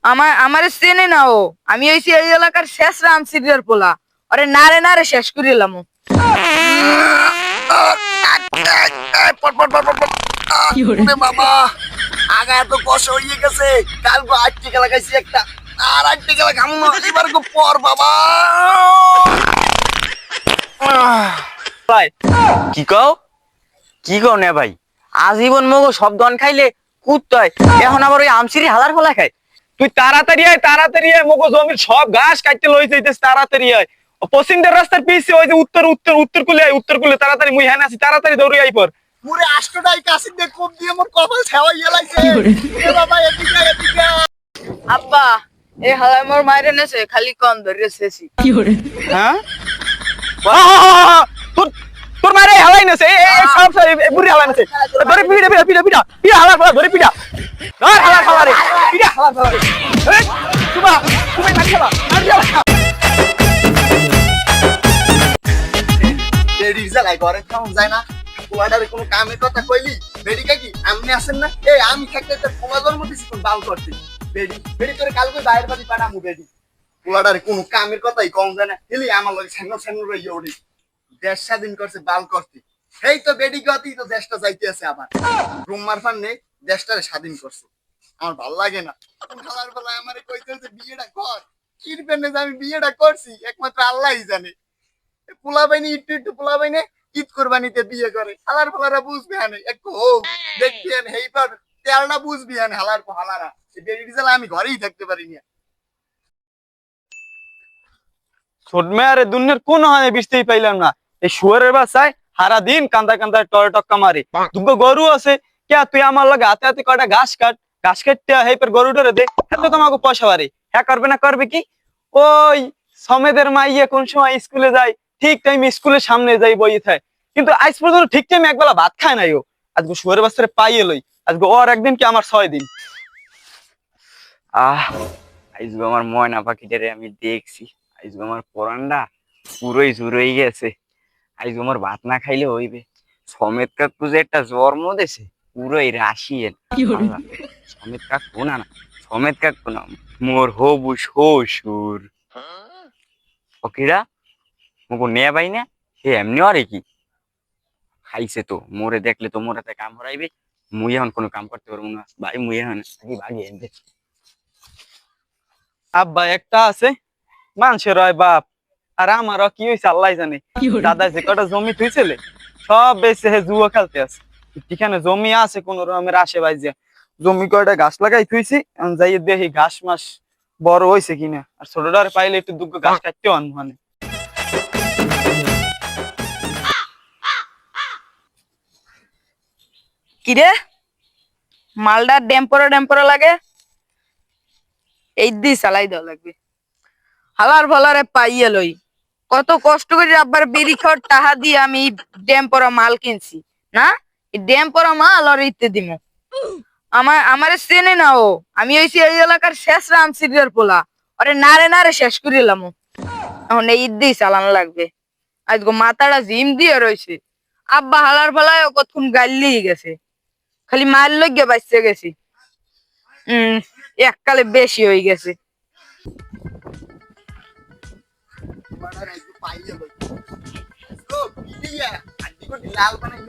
আমার চেনে না ও। আমি হইছি এই এলাকার শেষ রামসিরিয়ার পোলা। আরে নারে নারে শেষ করিলাম। বাবা আগা এত কষ্ট হয়ে গেছে, কাল 8 টাকা লাগাইছি একটা, আর 8 টাকা লাগামু না, এবার পর বাবা। ভাই কি কও না ভাই, আজীবন মগো সব দন খাইলে কুত্তয়, এখন আবার ওই আমসিরি হালার ফলা খায়। তুই তাড়াতাড়ি আয় মগো জমির সব ঘাস কাটতে লই যাইতেছ, তাড়াতাড়ি আয়। পশ্চিমদের রাস্তার পিছে ওই যে উত্তর কুলে তাড়াতাড়ি, মুই হ্যাঁ আছি, তাড়াতাড়ি দৌড়ে আই পর। পুরো আষ্টটাই কাশি দিয়ে কোপ দিয়ে মোর কপাল ছাওয়াইয়া লাইছে। এ বাবা এদিকে এদিকে। আব্বা এই হালাই মোর মাইরে নেছে, খালি কম ধরেছি। হ্যাঁ তোর মারে হালাই নেছে, সব বুড়ি হালাই নেছে, ধরে পিড়া হালা ফলা, ধরে পিড়া ধর হালা ফলা রে, পিড়া হালা ফলা রে। তুমি মার খেলা লেডিস লাই ঘরে খাওয়া যায় না, পোলাটারে কোনো কামের কথা কইলি বেডিকা কি আমনে আছেন না? এই আমি থাকতে তোর পোলা জন্ম দিছি কোন বাল করতে, বেডি তোরে কাল কই বাইরের বাড়ি পাঠামু বেডি। পোলাটারে কোনো কামের কথাই কম যায় না, হেলি আমার লগে সেন্ন রইয়া ওড়ি। দেশ স্বাধীন করছে বাল করতে, এই তো বেডি গতি তো দেশটা যাইতে আছে আবার রুম মারফান নেই, দেশটারে স্বাধীন করছে। আমার ভাল লাগে না খালার বেলা আমারে কইতে যে বিয়েটা কর, কিরবেনে যে আমি বিয়েটা করছি একমাত্র আল্লাহই জানে। পোলা বাইনি একটু পোলা বাইনে ঈদ কোরবানিতে বিয়ে করে, হালার ফালারা বুঝবি হানে একটু হোক দেখবি হান হেইবার তেলটা বুঝবি হান হালার হালারা বেরিয়ে জ্বালা আমি ঘরেই থাকতে পারি না। ছোট মেয়ারে দুনিয়ার কোন হানে বিছতেই পাইলাম না, এই শুয়ারের বাসায় সারা দিন কান্দা টয় টক্কা মারে। দুগো গরু আছে কে, তুই আমার লগে হাতে হাতে কয়টা ঘাস কাটতে হেপের গরুটারে দে, এত তোমাকে পয়সা বাড়ে। হ্যাঁ করবে না করবে কি, ওই সমেদের মাইয়ে কোন সময় স্কুলে যায় ঠিক টাইম স্কুলের সামনে যাই বই থাকে, কিন্তু আজ পর্যন্ত ঠিক টাইম একবেলা ভাত খায় নাই ও। আজকে শুয়ারের বাচ্চারে পাইয়ে লই, আজকে ওর একদিন কি আমার 6 দিন। আজকে আমার ময়না পাখিটারে আমি দেখছি, আজকে আমার পরানটা পুরোই জুড়েই গেছে। আজকে আমার ভাত না খাইলে হইবে। সমেত কাকু যে একটা জন্ম দিয়েছে পুরোই রাশিয়েন। সমেত কাকু না সমেত কাকু না, মোর হবু শ্বশুর। ওকিরা মুকু নেয়া পাই না, সে এমনি আরে কি খাইছে তো, মোরে দেখলে তো মোরাতে কাম হরাইবে। মুই এখন কোনো কাম করতে পারবো না ভাই, মুই এখন ভাগি এনবে। আব্বা একটা আছে মানুষের হয় বাপ, আর আমারও কি হয়েছে আল্লাহ জানে। দাদা যে কটা জমি থুইছিলে সব বেঁচে হে জুয়া খেলতে আছে। এখানে জমি আছে কোন রকমের আশেপাশে, জমি কয়টা ঘাস লাগাই থুইছি, যাই দেখি ঘাস মাস বড় হয়েছে কিনা, আর ছোটটার পাইলে একটু দুঃখ ঘাস কাটতেও আন মানে। কিরে মালটা ডেম্পোরা লাগে, এই দি চালাই দেওয়া লাগবে। হালার ফালারে পাইয়ে লই, কত কষ্ট করে আব্বার বিড়ি খাওয়ার টাকা দিয়ে আমি ডেম্পোরা মাল কিনছি না, এই ডেম্পোরা মাল আর ইতে দিমু। আমার চেনে না ও। আমি হইছি এই এলাকার শেষ রামসিরিয়ার পোলা। আরে নারে নারে শেষ করিলাম। এখন এই ঈদ দিয়ে চালানো লাগবে। আজকে মাথাটা জিম দিয়ে রয়েছে। আব্বা হালার ফালায় কতক্ষণ গাইলেই গেছে, খালি মার লইগে বাঁচতে গেছি। এককালে বেশি হয়ে গেছে। লাল বানাই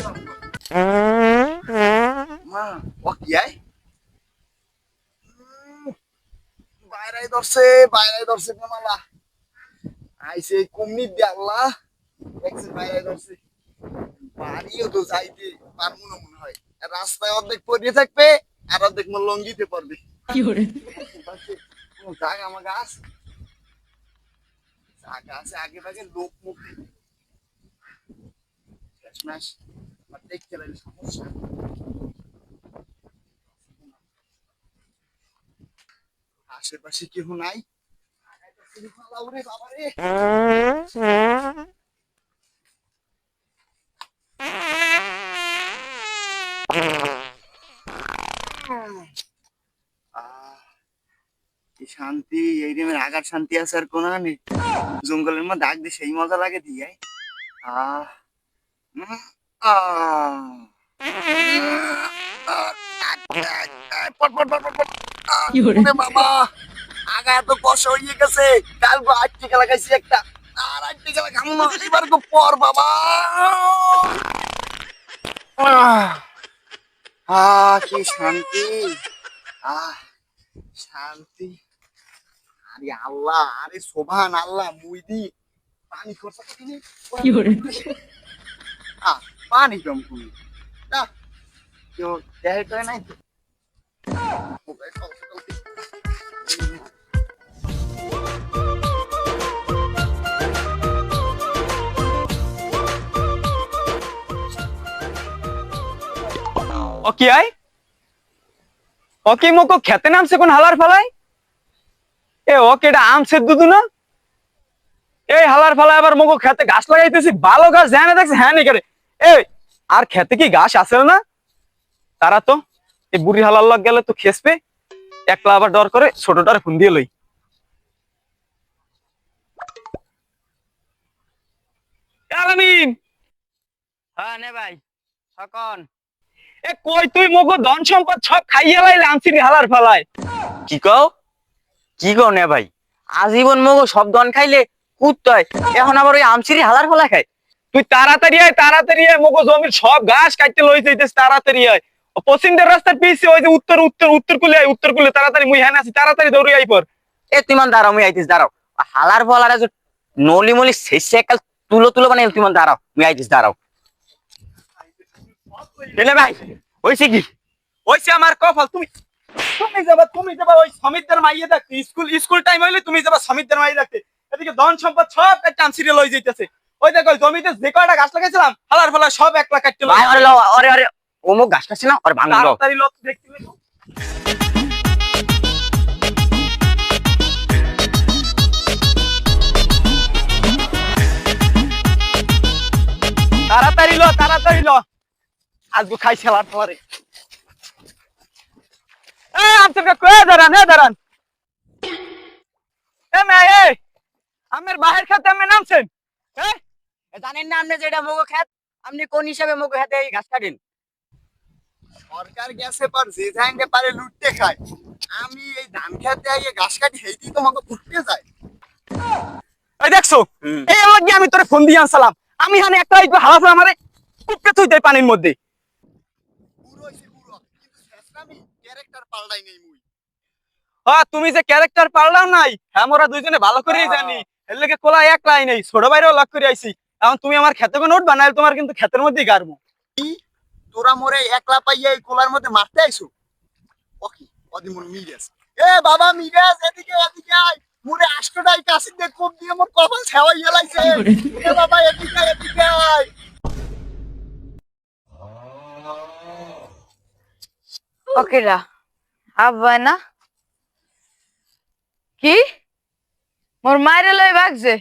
মা ও কি আয় বাইরে ধরছে মালা আইসে কুমনি দে আল্লাহ দেখছে বাইরে ধরছে। বাড়িও তো যাইতে পারবো না মনে হয়, রাস্তায় অর্ধেক পড়িয়ে থাকবে আর অর্ধেক মোর লঙ্গিতে পারবে। জায়গা আমার গাছ জায়গা আছে আগে ভাগে লোক মুখ দেখতে লাগে সমস্যা। আশেপাশে কেউ নাই, শান্তি এই টাইমের আগার শান্তি আছে আর কোন নেই। জঙ্গলের মধ্যে ডাক দিয়ে সেই মজা লাগে দিয়ে বাবা লাগা এত কষ্ট হয়ে গেছে, কালকে 8 টাকা লাগাইছি একটা, আর 8 টাকা লাগামু না, এবার তো পর বাবা। কি শান্তি, শান্তি। আরে আল্লাহ, আরে সোভান আল্লাহ, মুইদি পানি খরচা করিনি, কি করে পানি কম কমি না, কেউ দেহে তো নাই তো। ওকে আই ওকে মোকো খেতে নামছে কোন হালার ফালাই এ ওকে এটা আমসের দুধু না এই হালার ফালাই আবার মোকো খেতে ঘাস লাগাইতেছি ভালো ঘাস জানে দেখছে হ্যাঁ নি করে এই আর খেতে কি ঘাস আছে না তারা তো এই বুড়ি হালার লাগ গেলে তো খেসবে একলা আবার ডর করে ছোটটারে ফোন দিয়ে লই আলামিন হ্যাঁ নে ভাই তখন এ কই তুই মোগো ধন সম্পদ সব খাইয়া লাইলে আনছিস হালার ফালায় কি কও নে ভাই আজীবন মগো সব দন খাইলে কুত্তয় এখন আবার ওই আমসিরি হালার ফলা খায় তুই তাড়াতাড়ি আয় মোগো জমির সব ঘাস কাটতে লই যাইতেছ তাড়াতাড়ি আয় ও পশ্চিমদের রাস্তার পিছে ওই যে উত্তর কুলে তাড়াতাড়ি মুই হ্যাঁ আছি তাড়াতাড়ি দৌড়ি আই পর এ তুই মান দাঁড়াও মুই আইতিস দাঁড়াও হালার ফলারে যে নলি মলি শেষে একাল তুলো মানে তুই মান দাঁড়াও মুই আইতিস দাঁড়াও এলে ভাই হইছে কি ওইছে আমার কপাল তুমি যাবা ওই সমিতদের মাইয়ে দেখতে স্কুল টাইম হইলে তুমি যাবা সমিতদের মাইয়ে দেখতে এদিকে ধন সম্পদ সব একটা আমসিরে লই যাইতেছে ওই দেখো জমিতে যে কয়টা গাছ লাগাইছিলাম হালার ফলা সব একলা কাটতে লই ভাই আরে অমুক গাছ কাটছে না আর ভাঙলো তাড়াতাড়ি লোক দেখতে লইবো তাড়াতাড়ি লো আজকে খাইছে হালার ফলারে আমসের কয়ে দাঁড়ান আমের বাহির খেতে আমি নামছেন জানেন না আপনি যেটা মগো খেত আপনি কোন হিসাবে মগো খেতে এই ঘাস কাটেন সরকার গেছে পর যে যাইতে পারে লুটতে খায়, আমি এই ধান খেতে আইয়ে ঘাস কাটি হেইতি তোমাকে ফুটতে যায়। এই দেখছো এই লাগি আমি তোরে ফোন দিয়ে আনসালাম আমি হানে একটা হালা ফলা আমারে কুপকে তুই দেই পানির মধ্যে পুরো কিন্তু শেষরামি ক্যারেক্টার পাল্টাই নেই মুই। তুমি যে ক্যারেক্টার পারলাম নাই হ্যাঁ মোরা দুইজনে ভালো করেই জানি এর লেগে কোলা এক লাই নেই ছোট বাইরেও লক করে আইছি এখন তুমি আমার খেতে কোন নোট বানাইল তোমার কিন্তু ক্ষেতের মধ্যেই গারমু তোরা মোরে একলা পাইয়া এই কোলার মধ্যে মারতে আইছো ওকে ওদি মোর মিরাজ এ বাবা মিরাজ এদিকে আয় মোরে আষ্টটাই কাশি দিয়ে কোপ দিয়ে মোর কপাল ছাওয়াইয়া লাইছে এ বাবা এদিকে আয় ওকে রা আব্বা না কি মোর মায়ের লই ভাগছে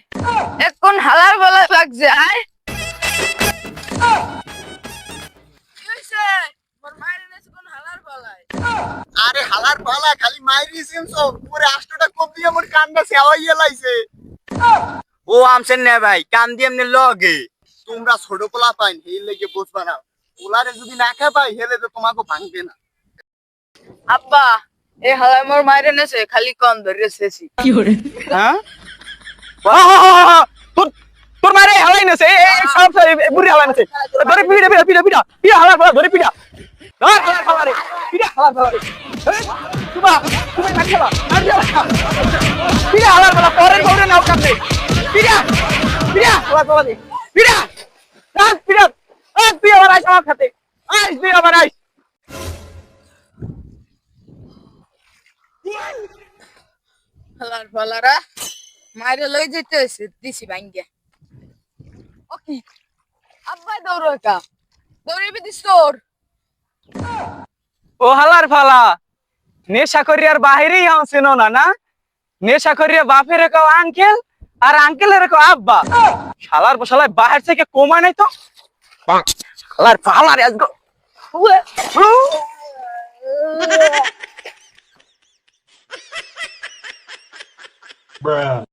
এখন হালার বলা ভাগছে আয় কি হইছে মোর মায়ের নেছে কোন হালার বলায় আরে হালার পালা খালি মাইরি সিমসো মোরে আষ্টটা কোপ দিয়ে মোর কানটা ছাওয়াইয়া লাইছে ও আমছেন না ভাই কান দিয়ে এমনি লগে তোমরা ছোট পোলা পাইন এই লেগে বুঝবা না পোলারে যদি না খা পাই হেলে তো তোমাকে ভাঙবে না। আব্বা এই হালার মোর মায়ের নেছে খালি কম ধরে শেষি হ্যাঁ তোর মারে হালাই নেছে সব বুড়ি হালাই নেছে ধরে পিড়া হালার ফলা ধরে পিড়া ধর হালার ফলারে পিড়া হালার ফলারে তুমি না খেলা পিড়া হালার ফলা পরে দৌড়ে নাও কাছে পিড়া হালার ফলা দে পিড়া তুই আবার আইস আমার খাতে তুই আবার আইস হালার বলারা মায়ের লই যেতে হইছে দিছি ভাঙ্গে ওকে আব্বা দৌড়ো একা দৌড়িবি দিস তোর ও হালার ফালা নেশা করিয়ার বাহিরেই আনছেন না নেশা করিয়া বাপের কাও আঙ্কেল আর আঙ্কেলের কাও আব্বা শালার বসালায় বাহির থেকে কমা নাই তো শালার ফালার আজগো